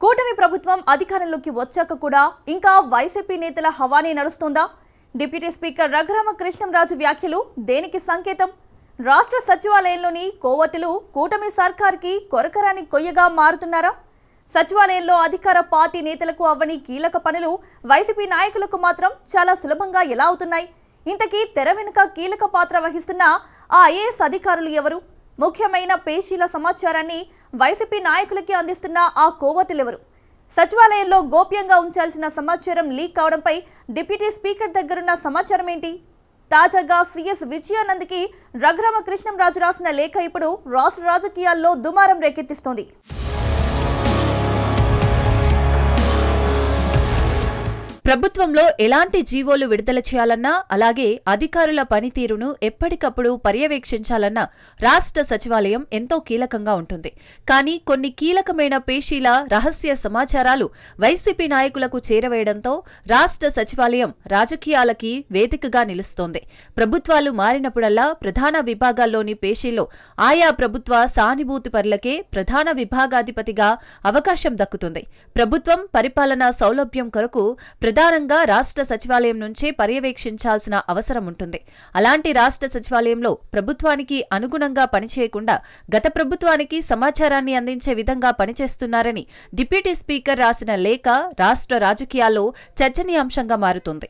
కూటమి ప్రభుత్వం అధికారంలోకి వచ్చాక కూడా ఇంకా వైసీపీ నేతల హవానే నడుస్తోందా? డిప్యూటీ స్పీకర్ రఘురామ కృష్ణంరాజు వ్యాఖ్యలు దేనికి సంకేతం? రాష్ట్ర సచివాలయంలోని కోవర్టులు కూటమి సర్కార్కి కొరకరాని కొయ్యగా మారుతున్నారా? సచివాలయంలో అధికార పార్టీ నేతలకు అవ్వని కీలక పనులు వైసీపీ నాయకులకు మాత్రం చాలా సులభంగా ఎలా అవుతున్నాయి? ఇంతకీ తెర వెనుక కీలక పాత్ర వహిస్తున్న ఆ ఐఏఎస్ అధికారులు ఎవరు? ముఖ్యమైన పేషీల సమాచారాన్ని వైసీపీ నాయకులకి అందిస్తున్న ఆ కోవర్టులెవరు? సచివాలయంలో గోప్యంగా ఉంచాల్సిన సమాచారం లీక్ కావడంపై డిప్యూటీ స్పీకర్ దగ్గరున్న సమాచారం ఏంటి? తాజాగా సీఎస్ విజయానంద్కి రఘురామ కృష్ణంరాజు రాసిన లేఖ ఇప్పుడు రాష్ట్ర రాజకీయాల్లో దుమారం రేకెత్తిస్తోంది. ప్రభుత్వంలో ఎలాంటి జీవోలు విడుదల చేయాలన్నా, అలాగే అధికారుల పనితీరును ఎప్పటికప్పుడు పర్యవేక్షించాలన్నా రాష్ట్ర సచివాలయం ఎంతో కీలకంగా ఉంటుంది. కానీ కొన్ని కీలకమైన పేషీల రహస్య సమాచారాలు వైసీపీ నాయకులకు చేరవేయడంతో రాష్ట్ర సచివాలయం రాజకీయాలకి వేదికగా నిలుస్తోంది. ప్రభుత్వాలు మారినప్పుడల్లా ప్రధాన విభాగాల్లోని పేషీల్లో ఆయా ప్రభుత్వ సానుభూతి పరులకే ప్రధాన విభాగాధిపతిగా అవకాశం దక్కుతుంది. ప్రభుత్వం పరిపాలనా సౌలభ్యం కొరకు ప్రధానంగా రాష్ట్ర సచివాలయం నుంచే పర్యవేక్షించాల్సిన అవసరం ఉంటుంది. అలాంటి రాష్ట్ర సచివాలయంలో ప్రభుత్వానికి అనుగుణంగా పనిచేయకుండా గత ప్రభుత్వానికి సమాచారాన్ని అందించే విధంగా పనిచేస్తున్నారని డిప్యూటీ స్పీకర్ రాసిన లేఖ రాష్ట్ర రాజకీయాల్లో చర్చనీయాంశంగా మారుతుంది.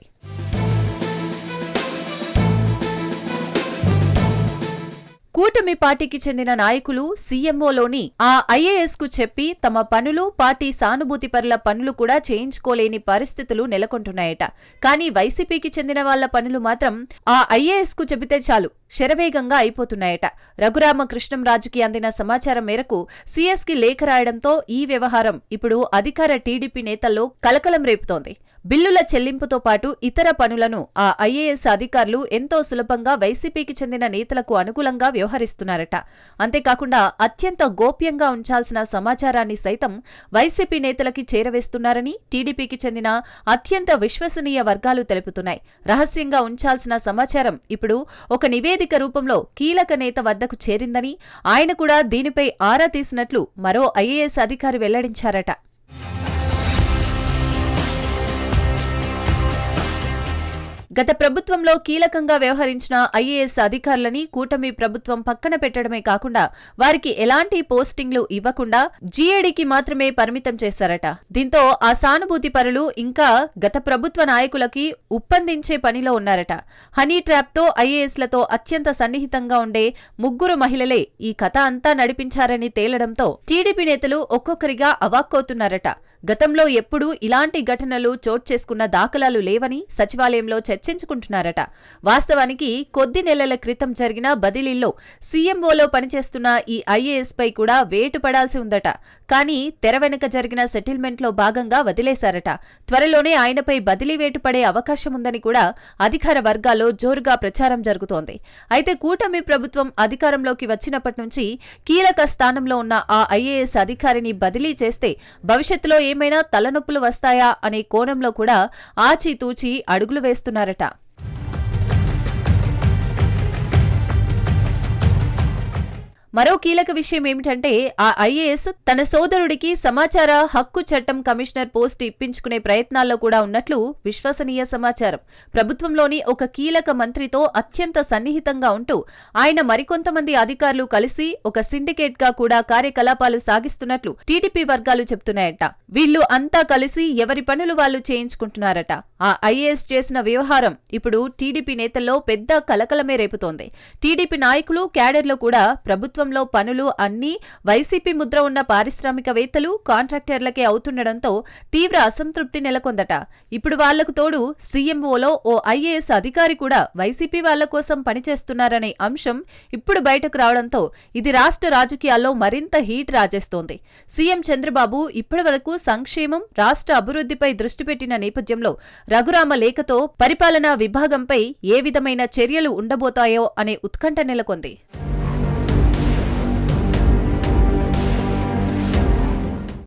కూటమి పార్టీకి చెందిన నాయకులు సీఎంఓలోని ఆ ఐఏఎస్ కు చెప్పి తమ పనులు, పార్టీ సానుభూతిపరుల పనులు కూడా చేయించుకోలేని పరిస్థితులు నెలకొంటున్నాయట. కానీ వైసీపీకి చెందిన వాళ్ల పనులు మాత్రం ఆ ఐఏఎస్ కు చెబితే చాలు శరవేగంగా అయిపోతున్నాయట. రఘురామ కృష్ణంరాజుకి అందిన సమాచారం మేరకు సీఎస్ కి లేఖ రాయడంతో ఈ వ్యవహారం ఇప్పుడు అధికార టీడీపీ నేతల్లో కలకలం రేపుతోంది. బిల్లుల చెల్లింపుతో పాటు ఇతర పనులను ఆ ఐఏఎస్ అధికారులు ఎంతో సులభంగా వైసీపీకి చెందిన నేతలకు అనుకూలంగా వ్యవహరిస్తున్నారట. అంతేకాకుండా అత్యంత గోప్యంగా ఉంచాల్సిన సమాచారాన్ని సైతం వైసీపీ నేతలకి చేరవేస్తున్నారని టీడీపీకి చెందిన అత్యంత విశ్వసనీయ వర్గాలు తెలుపుతున్నాయి. రహస్యంగా ఉంచాల్సిన సమాచారం ఇప్పుడు ఒక నివేదిక రూపంలో కీలక నేత వద్దకు చేరిందని, ఆయన కూడా దీనిపై ఆరా తీసినట్లు మరో ఐఏఎస్ అధికారి వెల్లడించారట. గత ప్రభుత్వంలో కీలకంగా వ్యవహరించిన ఐఏఎస్ అధికారులని కూటమి ప్రభుత్వం పక్కన పెట్టడమే కాకుండా వారికి ఎలాంటి పోస్టింగ్లు ఇవ్వకుండా జీఏడీకి మాత్రమే పరిమితం చేశారట. దీంతో ఆ సానుభూతి పరులు ఇంకా గత ప్రభుత్వ నాయకులకి ఉప్పందించే పనిలో ఉన్నారట. హనీ ట్రాప్తో ఐఏఎస్లతో అత్యంత సన్నిహితంగా ఉండే 3 మహిళలే ఈ కథ అంతా నడిపించారని తేలడంతో టీడీపీ నేతలు ఒక్కొక్కరిగా అవాక్కవుతున్నారట. గతంలో ఎప్పుడూ ఇలాంటి ఘటనలు చోటు చేసుకున్న దాఖలాలు లేవని సచివాలయంలో చర్చించుకుంటున్నారట. వాస్తవానికి కొద్ది నెలల క్రితం జరిగిన బదిలీల్లో సీఎంఓలో పనిచేస్తున్న ఈ ఐఏఎస్ పై కూడా వేటు పడాల్సి ఉందట. కానీ తెర వెనుక జరిగిన సెటిల్మెంట్లో భాగంగా వదిలేశారట. త్వరలోనే ఆయనపై బదిలీ వేటు పడే అవకాశం ఉందని కూడా అధికార వర్గాల్లో జోరుగా ప్రచారం జరుగుతోంది. అయితే కూటమి ప్రభుత్వం అధికారంలోకి వచ్చినప్పటి నుంచి కీలక స్థానంలో ఉన్న ఆ ఐఏఎస్ అధికారిని బదిలీ చేస్తే భవిష్యత్తులో ఏమైనా తలనొప్పులు వస్తాయా అనే కోణంలో కూడా ఆచితూచి అడుగులు వేస్తున్నారట. మరో కీలక విషయం ఏమిటంటే ఆ ఐఏఎస్ తన సోదరుడికి సమాచార హక్కు చట్టం కమిషనర్ పోస్టు ఇప్పించుకునే ప్రయత్నాల్లో కూడా ఉన్నట్లు విశ్వసనీయ సమాచారం. ప్రభుత్వంలోని ఒక కీలక మంత్రితో అత్యంత సన్నిహితంగా ఉంటూ ఆయన మరికొంతమంది అధికారులు కలిసి ఒక సిండికేట్ గా కూడా కార్యకలాపాలు సాగిస్తున్నట్లు టీడీపీ వర్గాలు చెబుతున్నాయట. వీళ్లు అంతా కలిసి ఎవరి పనులు వాళ్లు చేయించుకుంటున్నారట. ఆ ఐఏఎస్ చేసిన వ్యవహారం ఇప్పుడు టీడీపీ నేతల్లో పెద్ద కలకలమే రేపుతోంది. టీడీపీ నాయకులు, క్యాడర్లు కూడా ప్రభుత్వంలో పనులు అన్నీ వైసీపీ ముద్ర ఉన్న పారిశ్రామికవేత్తలు, కాంట్రాక్టర్లకే అవుతుండడంతో తీవ్ర అసంతృప్తి నెలకొందట. ఇప్పుడు వాళ్లకు తోడు సీఎంఓలో ఓ ఐఏఎస్ అధికారి కూడా వైసీపీ వాళ్ల కోసం పనిచేస్తున్నారనే అంశం ఇప్పుడు బయటకు రావడంతో ఇది రాష్ట్ర రాజకీయాల్లో మరింత హీట్ రాజేస్తోంది. సీఎం చంద్రబాబు ఇప్పటివరకు సంక్షేమం, రాష్ట్ర అభివృద్ధిపై దృష్టి పెట్టిన నేపథ్యంలో రఘురామ లేఖతో పరిపాలనా విభాగంపై ఏ విధమైన చర్యలు ఉండబోతాయో అనే ఉత్కంఠ నెలకొంది.